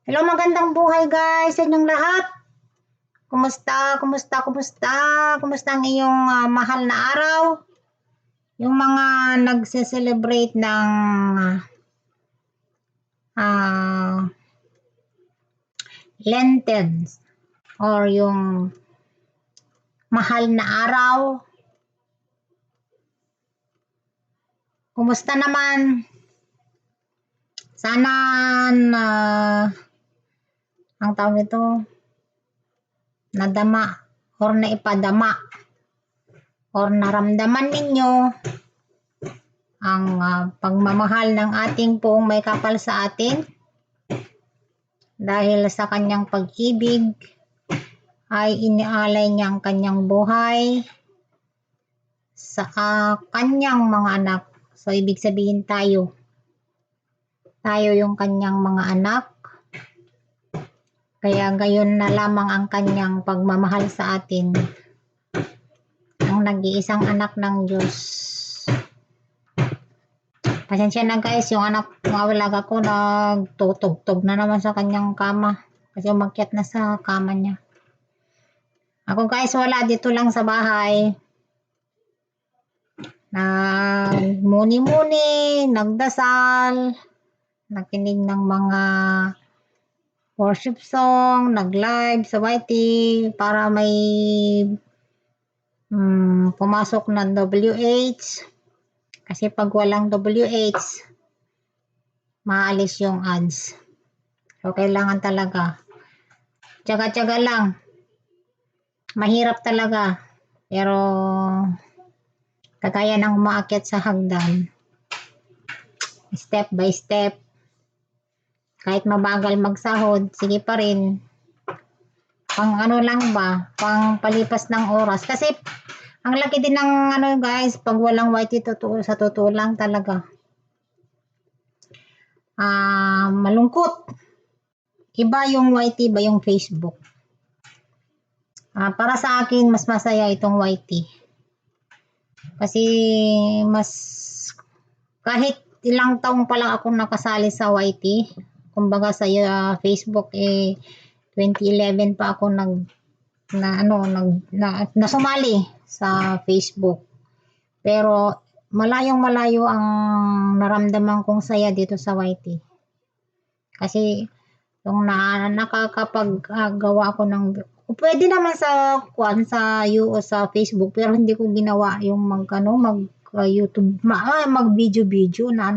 Hello, magandang buhay guys sa inyong lahat. Kumusta? Kumusta ang iyong mahal na araw? Yung mga nagse-celebrate ng Lenten or yung mahal na araw. Kumusta naman? Sana ang tawag nito nadama or naipadama or naramdaman ninyo ang pagmamahal ng ating poong may kapal sa atin dahil sa kanyang pag-ibig ay inialay niya ang kanyang buhay sa kanyang mga anak. So ibig sabihin tayo yung kanyang mga anak. Kaya gayon na lamang ang kanyang pagmamahal sa atin, ang nag-iisang anak ng Diyos. Pasensya na guys, yung anak ng alaga ko nagtutugtog na naman sa kanyang kama kasi umakyat na sa kama niya. Ako guys, wala, dito lang sa bahay. Nagmuni-muni, nagdasal, nakinig ng mga worship song, nag-live sa YT para may pumasok na WH. Kasi pag walang WH, maalis yung ads. So, kailangan talaga. Tsaga-tsaga lang. Mahirap talaga. Pero, kagaya ng umaakyat sa hagdan, step by step, kahit mabagal magsahod, sige pa rin. Pang ano lang ba, pang palipas ng oras. Kasi, ang laki din ng guys, pag walang YT, sa totoo lang talaga. Malungkot. Iba yung YT, iba yung Facebook. Para sa akin, mas masaya itong YT. Kasi kahit ilang taong pa lang akong nakasali sa YT, kumbaga sa Facebook 2011 pa ako nasumali sa Facebook. Pero malayong-malayo ang naramdaman kong saya dito sa YT. Kasi yung nakakapaggawa ako ng pwede naman sa Facebook, pero hindi ko ginawa yung YouTube, mag-video na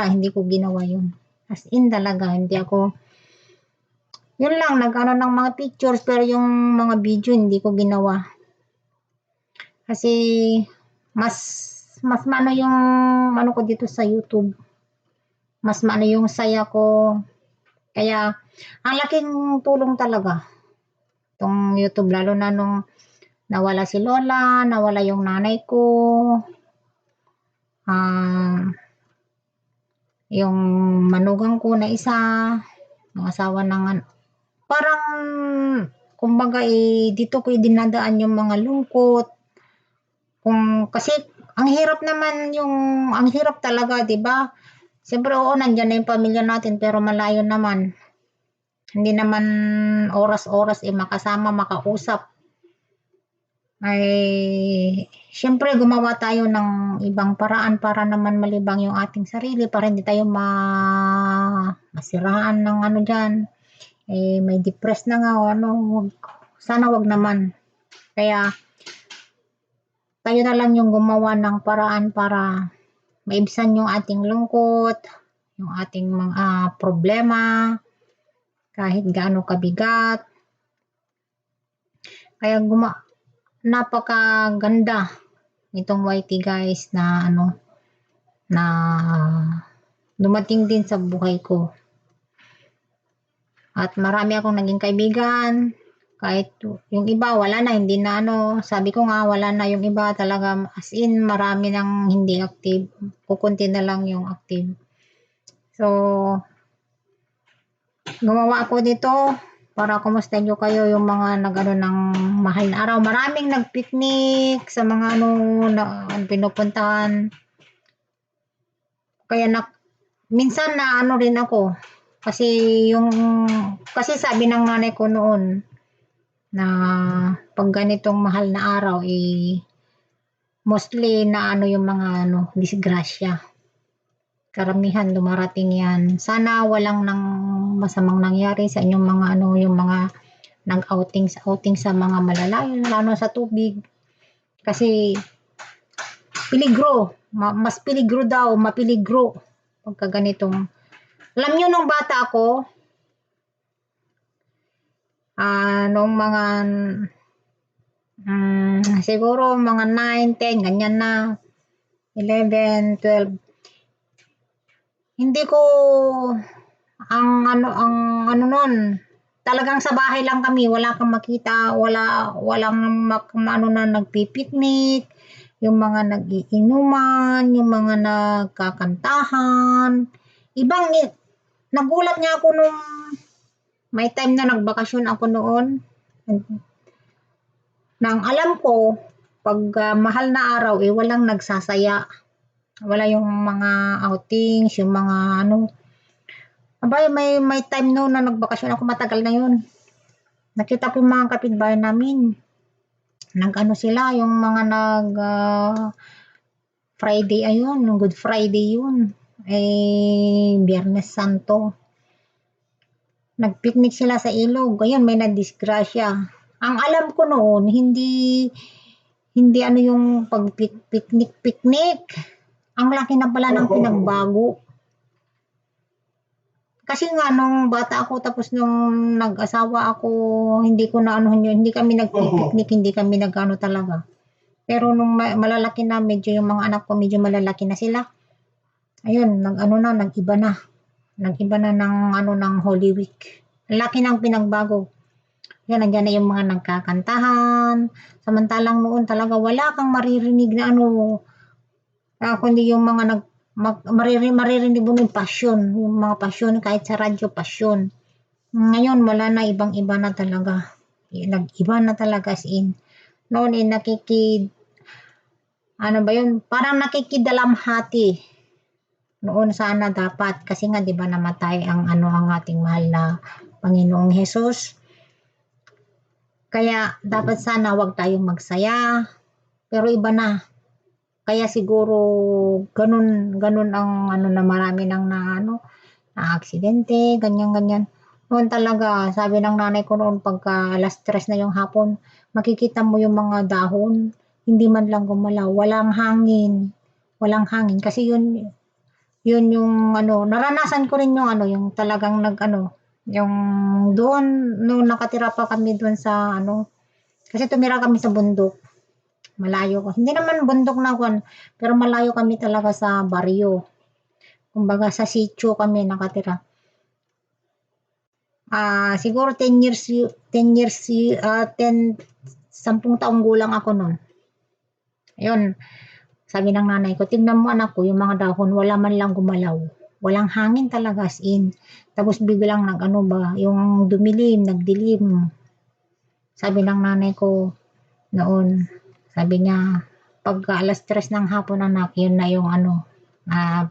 hindi ko ginawa yun. As in talaga, hindi ako, yun lang, ng mga pictures, pero yung mga video, hindi ko ginawa. Kasi, mas mano yung ko dito sa YouTube. Mas mano yung saya ko. Kaya, ang laking tulong talaga itong YouTube, lalo na nung nawala si Lola, nawala yung nanay ko, yung manugang ko na isa, ng asawa ng parang kumbaga dito ko dinadaan yung mga lungkot. Kasi ang hirap talaga, 'di ba? Siyempre nandiyan na yung pamilya natin pero malayo naman. Hindi naman oras-oras makasama, makausap. Siyempre gumawa tayo ng ibang paraan para naman malibang yung ating sarili, para hindi tayo masiraan ng diyan. May depressed na nga sana wag naman. Kaya tayo na lang yung gumawa ng paraan para maibsan yung ating lungkot, yung ating mga problema, kahit gaano kabigat. Kaya napakaganda itong YT guys na na dumating din sa buhay ko. At marami akong naging kaibigan. Kahit yung iba wala na, hindi na sabi ko nga wala na yung iba talaga, as in marami nang hindi active, kukunti na lang yung active. So gumawa ako dito para kumustahin nyo kayo, yung mga ng mahal na araw. Maraming nagpiknik sa mga pinupuntahan. Kaya minsan rin ako, Kasi yung, kasi sabi ng nanay ko noon na pag ganitong mahal na araw, mostly na ano yung mga ano, disgrasya. Karamihan dumarating yan. Sana walang nang masamang nangyari sa inyong mga ano, yung mga outing sa mga malalayo, lalo sa tubig. Kasi piligro, mas piligro daw, mapiligro pagka ganitong. Alam nyo nung bata ako, nung mga siguro mga 9, 10, ganyan na, 11, 12, hindi ko ang ano nun, talagang sa bahay lang kami, wala kang makita, walang ano na nagpipiknik, yung mga nagiinuman, yung mga nagkakantahan. Nagulat nga ako nung may time na nagbakasyon ako noon. Nang alam ko, pag mahal na araw, walang nagsasaya. Wala yung mga outings, yung mga ano. Abay, may time noon na nagbakasyon ako, matagal na yun. Nakita ko yung mga kapitbahay namin. Nag-ano sila, yung mga Friday ayun, Good Friday yun. Biyernes Santo. Nagpiknik sila sa ilog. Ayun, may nadisgrasya. Ang alam ko noon, hindi ano yung pagpiknik-piknik. Ang laki na pala ng pinagbago. Kasi nga nung bata ako tapos nung nag-asawa ako, hindi ko na ano yun, hindi kami nagpipiknik, hindi kami nagano talaga. Pero nung malalaki na, medyo yung mga anak ko medyo malalaki na sila. Ayun, nag-iba na. Nag-iba na ng ano ng Holy Week. Ang laki ng pinagbago. Yan, nandiyan na yung mga nagkakantahan. Samantalang noon talaga wala kang maririnig na ano, kundi yung mga maririnig mo yung passion, yung mga passion kahit sa radyo passion. Ngayon wala na, ibang-iba na talaga. Nag-iba na talaga as in. Noon ano ba yun? Parang nakikidalamhati. Noon sana dapat kasi nga 'di ba namatay ang ating mahal na Panginoong Hesus. Kaya dapat sana wag tayong magsaya. Pero iba na. Kaya siguro ganun ang ano na marami nang na aksidente, ganyan. Noon talaga, sabi ng nanay ko noon pagka alas 3 na yung hapon, makikita mo yung mga dahon, hindi man lang gumalaw, walang hangin kasi yun yung ano, naranasan ko rin yung ano, yung talagang yung doon, nung nakatira pa kami doon sa kasi tumira kami sa bundok. Malayo ko. Hindi naman bundok na kwan, pero malayo kami talaga sa baryo. Kumbaga sa sitio kami nakatira. Siguro 10 taong gulang ako noon. Ayun, sabi ng nanay ko, tingnan mo anak ko, yung mga dahon, wala man lang gumalaw. Walang hangin talaga as in. Tapos biglang yung nagdilim. Sabi ng nanay ko noon, sabi niya, pagka alas 3 ng hapon anak, yun na yung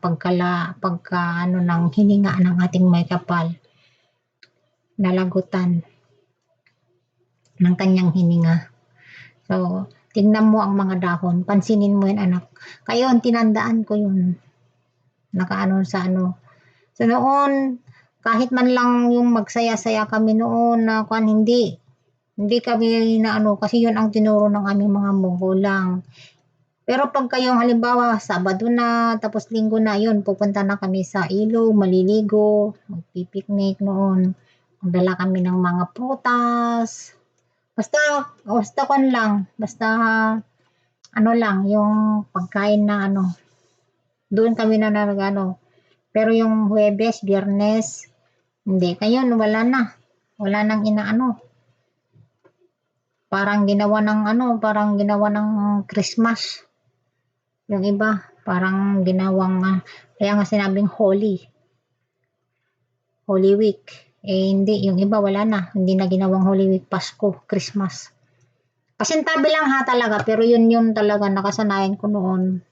pagka ng hininga ng ating may kapal. Nalagutan ng kanyang hininga. So, tingnan mo ang mga dahon, pansinin mo yun anak. Kayon, tinandaan ko yun. So noon, kahit man lang yung magsaya-saya kami noon na hindi kami na kasi yun ang tinuro ng aming mga magulang. Pero pag kayong halimbawa, Sabado na, tapos Linggo na, yun, pupunta na kami sa ilog, maliligo, magpipiknik noon. Magdala kami ng mga prutas. Basta lang, yung pagkain na doon kami na Pero yung Huwebes, Biyernes, hindi. Ngayon, wala nang parang ginawa ng Christmas. Yung iba, parang ginawang, kaya nga sinabing Holy Week. Hindi, yung iba wala na. Hindi na ginawang Holy Week, Pasko, Christmas. Pasintabi lang talaga, pero yun talaga nakasanayan ko noon.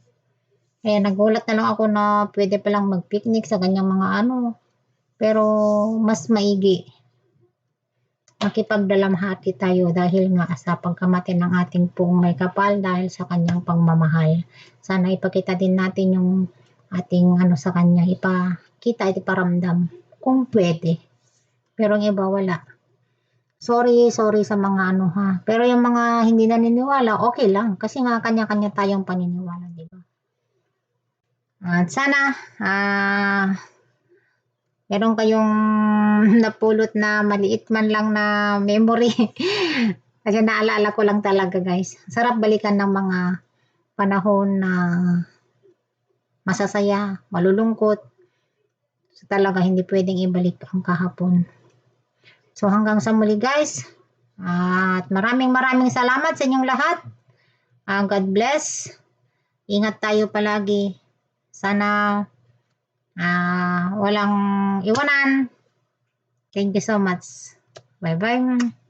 Nagulat na lang ako na pwede palang mag-picnic sa ganyang mga Pero mas maigi makipagdalamhati tayo dahil nga sa pagkamatay ng ating pong may kapal dahil sa kanyang pagmamahal. Sana ipakita din natin yung ating sa kanya, ipakita at iparamdam kung pwede. Pero ang iba wala. Sorry sa mga ha. Pero yung mga hindi naniniwala, okay lang. Kasi nga kanya-kanya tayong paniniwala, di ba? At sana, meron kayong napulot na maliit man lang na memory. Kasi naalala ko lang talaga, guys. Sarap balikan ng mga panahon na masasaya, malulungkot. So talaga hindi pwedeng ibalik ang kahapon. So hanggang sa muli, guys. At maraming salamat sa inyong lahat. God bless. Ingat tayo palagi. Sana walang iwanan. Thank you so much. Bye-bye.